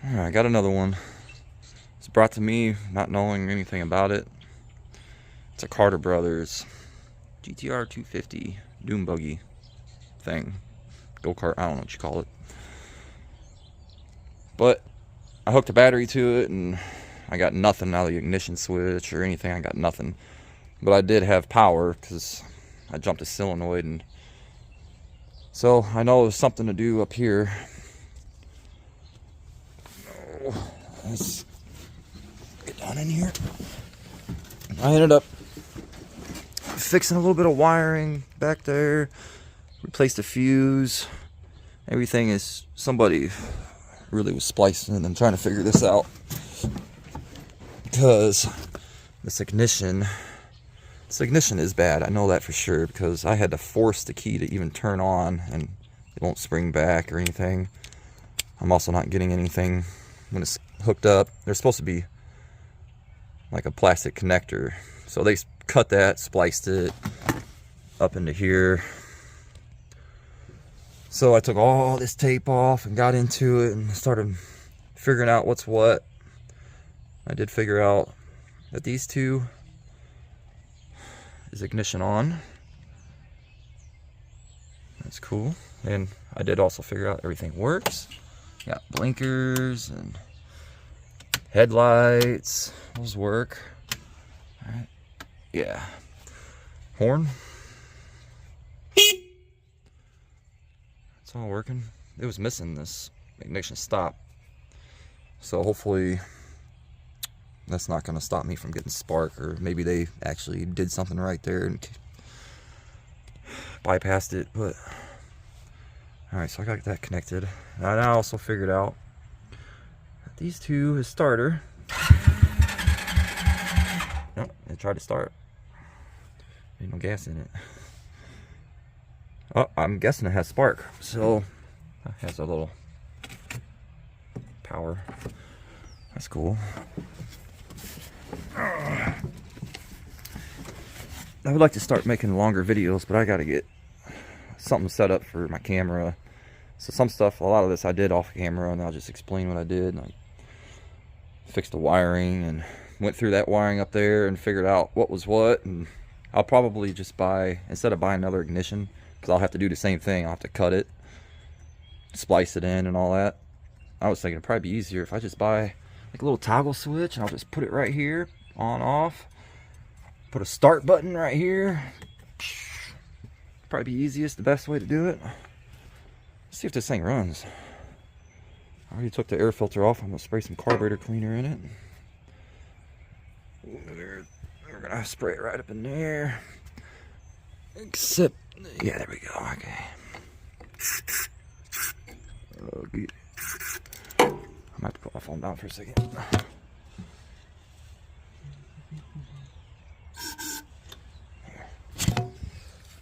Alright, I got another one. It's brought to me not knowing anything about it. It's a Carter Brothers GTR 250 dune buggy thing. Go-kart, I don't know what you call it. But I hooked a battery to it and I got nothing out of the ignition switch or anything. I got nothing. But I did have power because I jumped a solenoid, and so I know there's something to do up here. Oh, let's get down in here. I ended up fixing a little bit of wiring back there, replaced a fuse. Everything is, somebody really was splicing and trying to figure this out, because this ignition is bad. I know that for sure because I had to force the key to even turn on and it won't spring back or anything. I'm also not getting anything when it's hooked up. There's supposed to be like a plastic connector, so they cut that, spliced it up into here. So I took all this tape off and got into it and started figuring out what's what. I did figure out that these two is ignition on. That's cool. And I did also figure out everything works. Got blinkers and headlights. Those work. Alright. Yeah. Horn. It's all working. It was missing this ignition stop. So hopefully that's not going to stop me from getting spark, or maybe they actually did something right there and bypassed it. But alright, so I got that connected. And I also figured out that these two is starter. Nope, it tried to start. Ain't no gas in it. Oh, I'm guessing it has spark, so it has a little power. That's cool. I would like to start making longer videos, but I gotta get something set up for my camera. So some stuff, a lot of this I did off camera, and I'll just explain what I did. Like, fixed the wiring and went through that wiring up there and figured out what was what. And I'll probably just buy, instead of buying another ignition, because I'll have to do the same thing. I'll have to cut it, splice it in and all that. I was thinking it'd probably be easier if I just buy like a little toggle switch, and I'll just put it right here, on, off. Put a start button right here. Probably be easiest, the best way to do it. Let's see if this thing runs. I already took the air filter off. I'm gonna spray some carburetor cleaner in it. We're gonna spray it right up in there. Except, yeah, there we go. Okay. Oh, good. I might have to put my phone down for a second.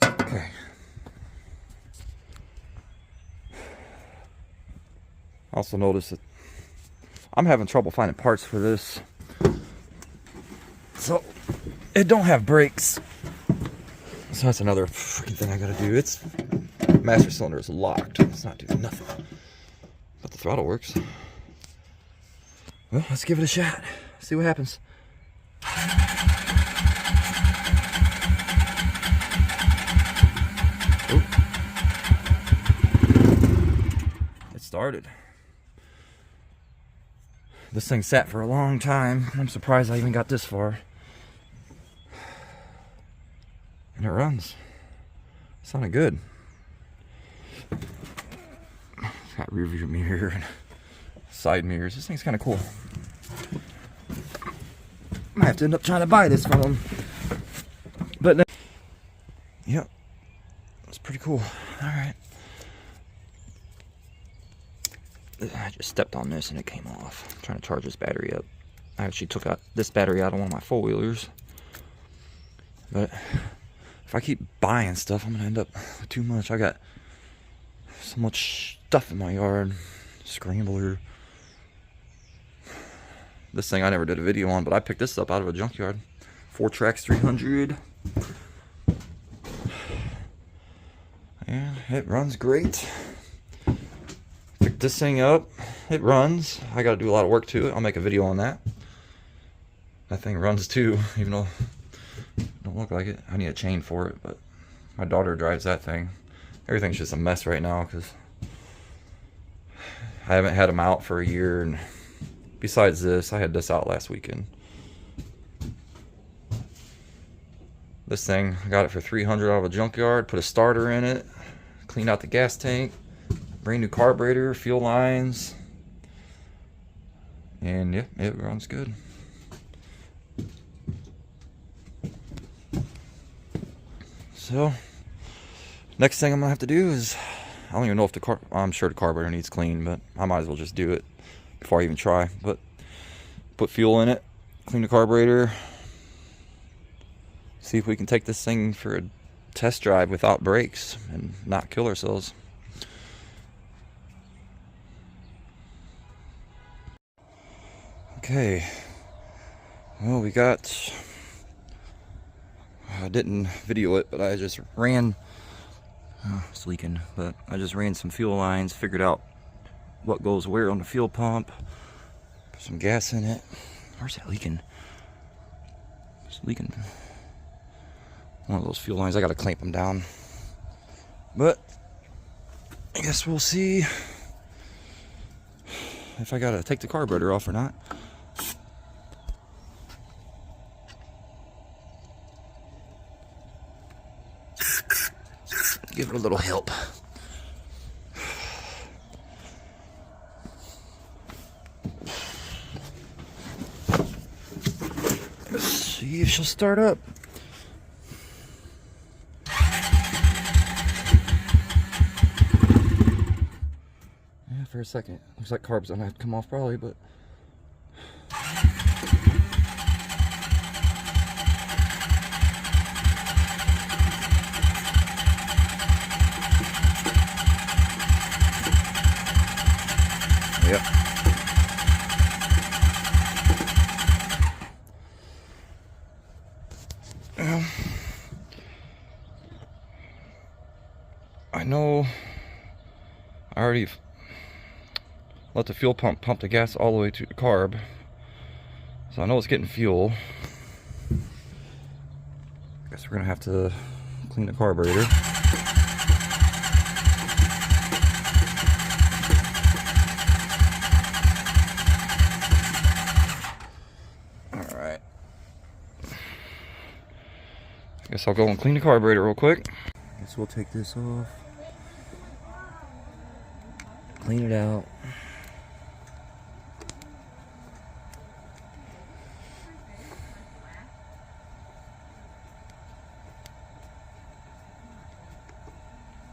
Okay. I also noticed that I'm having trouble finding parts for this. So it don't have brakes. So that's another freaking thing I gotta do. Its master cylinder is locked. It's not doing nothing. But the throttle works. Well, let's give it a shot. See what happens. Ooh. It started. This thing sat for a long time. I'm surprised I even got this far. And it runs. Sounded good. It's got rear view mirror and side mirrors. This thing's kind of cool. Might have to end up trying to buy this from them. But no. Yep. It's pretty cool. Alright. I just stepped on this and it came off. I'm trying to charge this battery up. I actually took out this battery out of one of my four-wheelers. But if I keep buying stuff, I'm going to end up with too much. I got so much stuff in my yard. Scrambler. This thing I never did a video on, but I picked this up out of a junkyard. 4Trax 300. And it runs great. Picked this thing up. It runs. I got to do a lot of work to it. I'll make a video on that. That thing runs too, even though it don't look like it. I need a chain for it, but my daughter drives that thing. Everything's just a mess right now because I haven't had them out for a year, and besides this, I had this out last weekend. This thing, I got it for $300 out of a junkyard, put a starter in it, cleaned out the gas tank, brand new carburetor, fuel lines, and yeah, it runs good. So, next thing I'm gonna have to do is, I don't even know if I'm sure the carburetor needs clean, but I might as well just do it before I even try. But put fuel in it, clean the carburetor, see if we can take this thing for a test drive without brakes and not kill ourselves. Okay, well, we got, I didn't video it, but I just ran, it's leaking, but I just ran some fuel lines, figured out what goes where on the fuel pump, put some gas in it. Where's that leaking? It's leaking. One of those fuel lines, I gotta clamp them down. But I guess we'll see if I gotta take the carburetor off or not. Give it a little help. Let's see if she'll start up. Yeah, for a second. Looks like carb's gonna have to come off probably, but yep. I know I already let the fuel pump the gas all the way to the carb, so I know it's getting fuel. Guess we're gonna have to clean the carburetor. Alright. Guess I'll go and clean the carburetor real quick. Guess we'll take this off. Clean it out.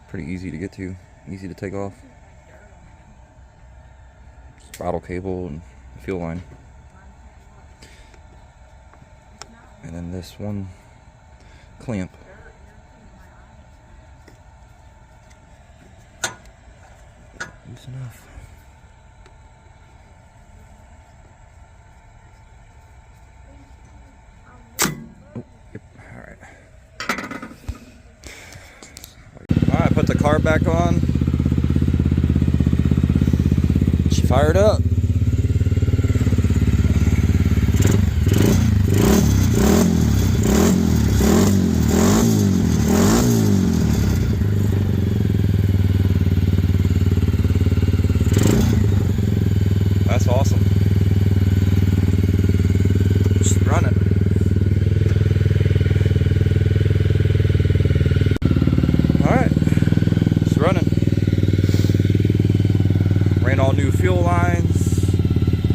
Pretty easy to get to, easy to take off. Just throttle cable and fuel line. And then this one clamp. Loose enough. Oh, yep, alright. Alright, put the car back on. She fired up. That's awesome. Just running. Alright. Just running. Ran all new fuel lines.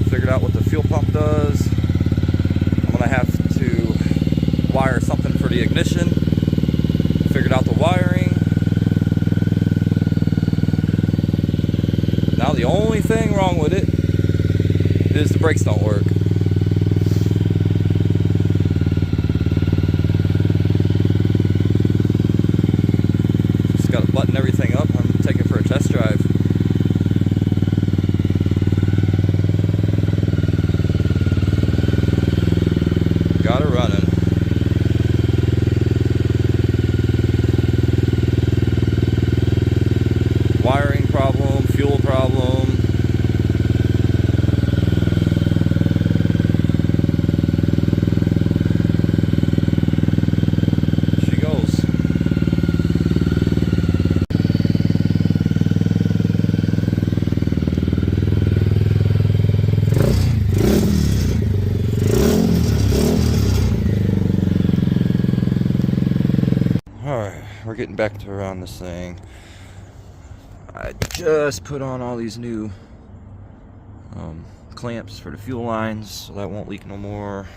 Figured out what the fuel pump does. I'm gonna have to wire something for the ignition. Figured out the wiring. Now the only thing wrong with it is the brakes don't work. Just gotta button everything up and take it for a test drive. Got it running. Wiring problem, fuel problem. getting back to around this thing. I just put on all these new clamps for the fuel lines, so that won't leak no more.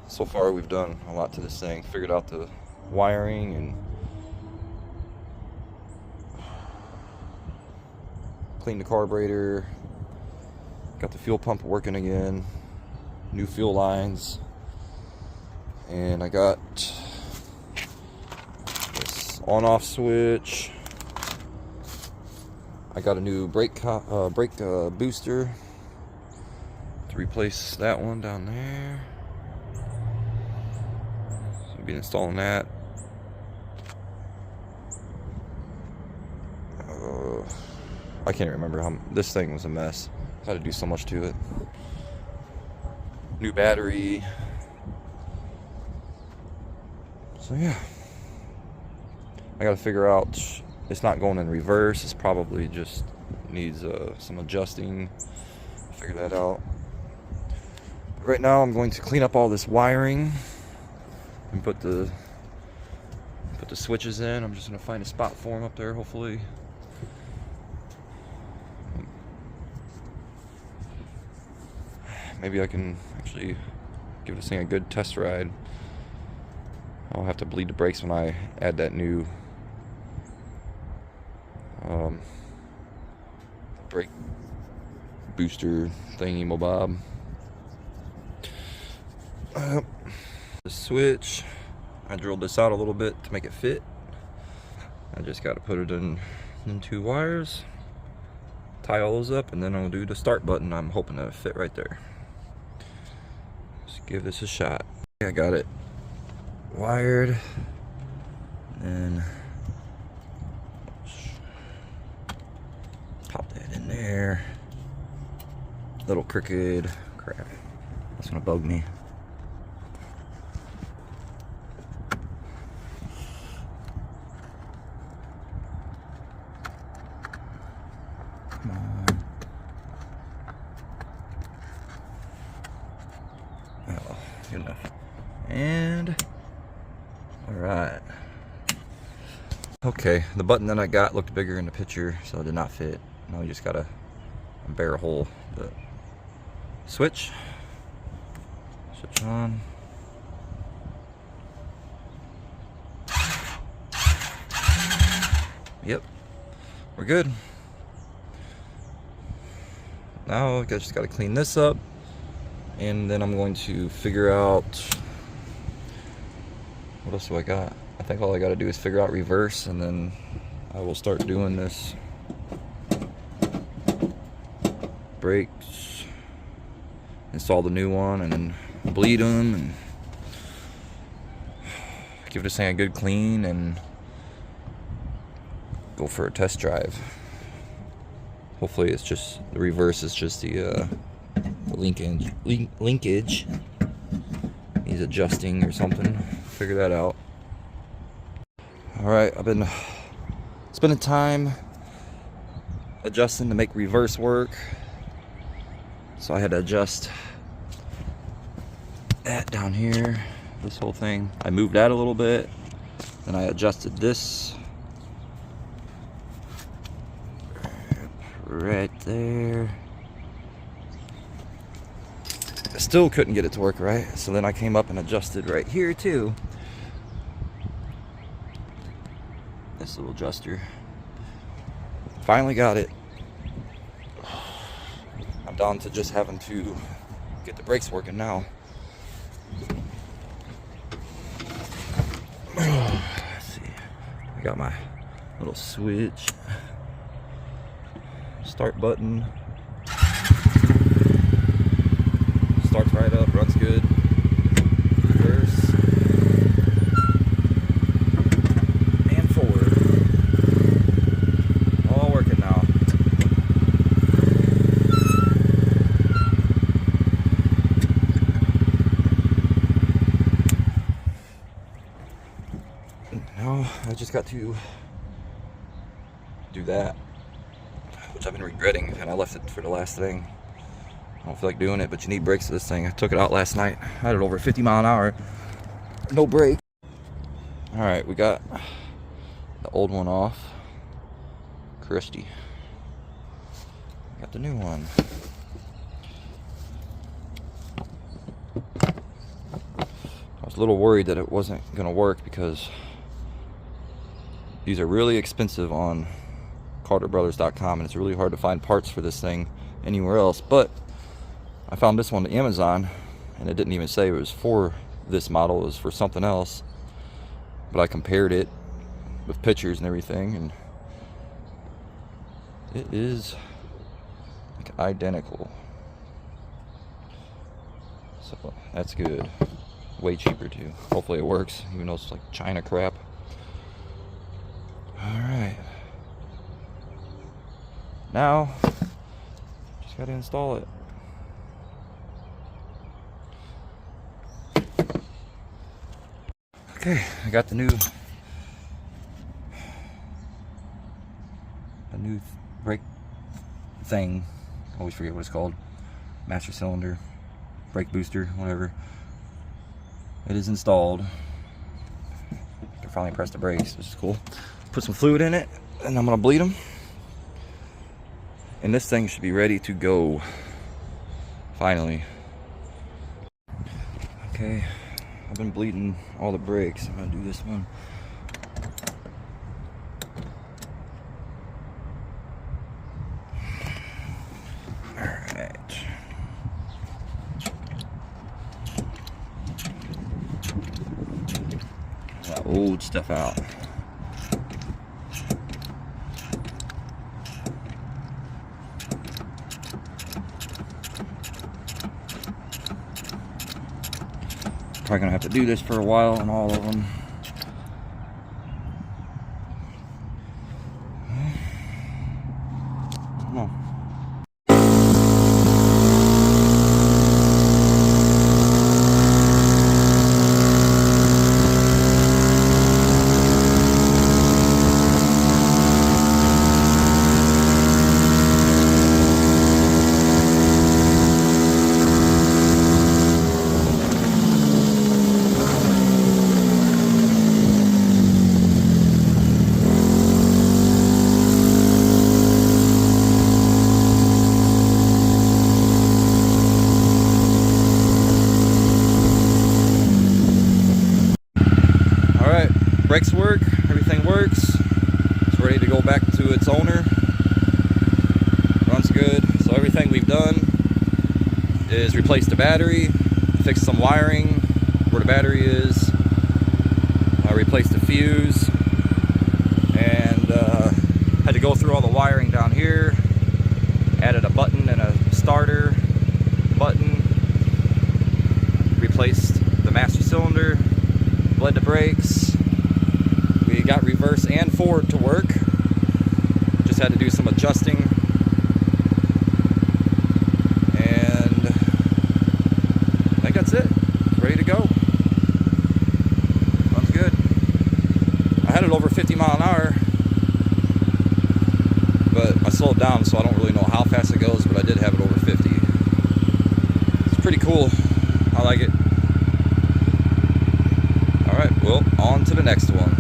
So far we've done a lot to this thing. Figured out the wiring and cleaned the carburetor. Got the fuel pump working again. New fuel lines. And I got this on-off switch. I got a new brake booster to replace that one down there. So I'll be installing that. I can't remember how this thing was a mess. Had to do so much to it. New battery. So yeah, I gotta figure out. It's not going in reverse. It's probably just needs some adjusting. Figure that out. But right now, I'm going to clean up all this wiring and put the switches in. I'm just gonna find a spot for them up there, hopefully. Maybe I can actually give this thing a good test ride. I'll have to bleed the brakes when I add that new brake booster thingy bob. The switch, I drilled this out a little bit to make it fit. I just got to put it in 2 wires, tie all those up, and then I'll do the start button. I'm hoping that'll fit right there. Let's give this a shot. I got it wired, and pop that in there. Little crooked crap, that's gonna bug me. Come on. Oh, good enough. And alright. Okay, the button that I got looked bigger in the picture, so it did not fit. Now we just gotta bare hole the switch. Switch on. Yep, we're good. Now I just gotta clean this up, and then I'm going to figure out what else do I got. I think all I gotta do is figure out reverse, and then I will start doing this. Brakes, install the new one, and then bleed them, and give this thing a good clean, and go for a test drive. Hopefully it's just the reverse is just the linkage needs adjusting or something. Figure that out. Alright, I've been spending time adjusting to make reverse work. So I had to adjust that down here, this whole thing. I moved that a little bit, then I adjusted this right there. I still couldn't get it to work right, so then I came up and adjusted right here too. This little adjuster. Finally got it. I'm down to just having to get the brakes working now. Let's see. I got my little switch. Start button. Starts right up, runs good. Reverse. And forward. All working now. Now I just got to do that, which I've been regretting, and I left it for the last thing. I don't feel like doing it, but you need brakes for this thing. I took it out last night. I had it over 50 mile an hour. No brake. Alright, we got the old one off. Christy. Got the new one. I was a little worried that it wasn't going to work because these are really expensive on CarterBrothers.com, and it's really hard to find parts for this thing anywhere else. But I found this one on Amazon, and it didn't even say it was for this model. It was for something else. But I compared it with pictures and everything, and it is like identical. So that's good. Way cheaper too. Hopefully it works, even though it's like China crap. Alright. Now, just gotta install it. Okay, I got the new brake thing. I always forget what it's called. Master cylinder, brake booster, whatever. It is installed. I can finally press the brakes, which is cool. Put some fluid in it, and I'm gonna bleed them. And this thing should be ready to go. Finally. Okay, I've been bleeding all the brakes. I'm gonna do this one. Alright. That old stuff out. Probably gonna have to do this for a while on all of them. Come on. Brakes work, everything works. It's ready to go back to its owner. Runs good. So everything we've done is replace the battery, fix some wiring where the battery is, replace the fuse, and had to go through all the wiring down here. Added a button and a starter button. Replaced the master cylinder, bled the brakes. We got reverse and forward to work. Just had to do some adjusting. And I think that's it. Ready to go. Runs good. I had it over 50 mile an hour, but I slowed down, so I don't really know how fast it goes, but I did have it over 50. It's pretty cool. I like it. Alright, well, on to the next one.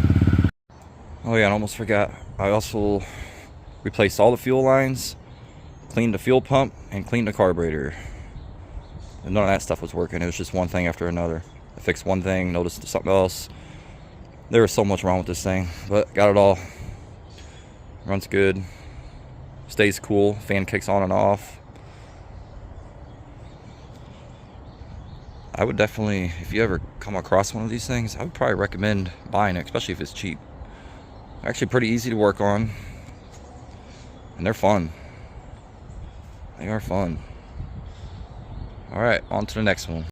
Oh yeah, I almost forgot. I also replaced all the fuel lines, cleaned the fuel pump, and cleaned the carburetor. And none of that stuff was working. It was just one thing after another. I fixed one thing, noticed something else. There was so much wrong with this thing, but got it all. Runs good. Stays cool. Fan kicks on and off. I would definitely, if you ever come across one of these things, I would probably recommend buying it, especially if it's cheap. Actually pretty easy to work on, and they're fun. They are fun. Alright, on to the next one.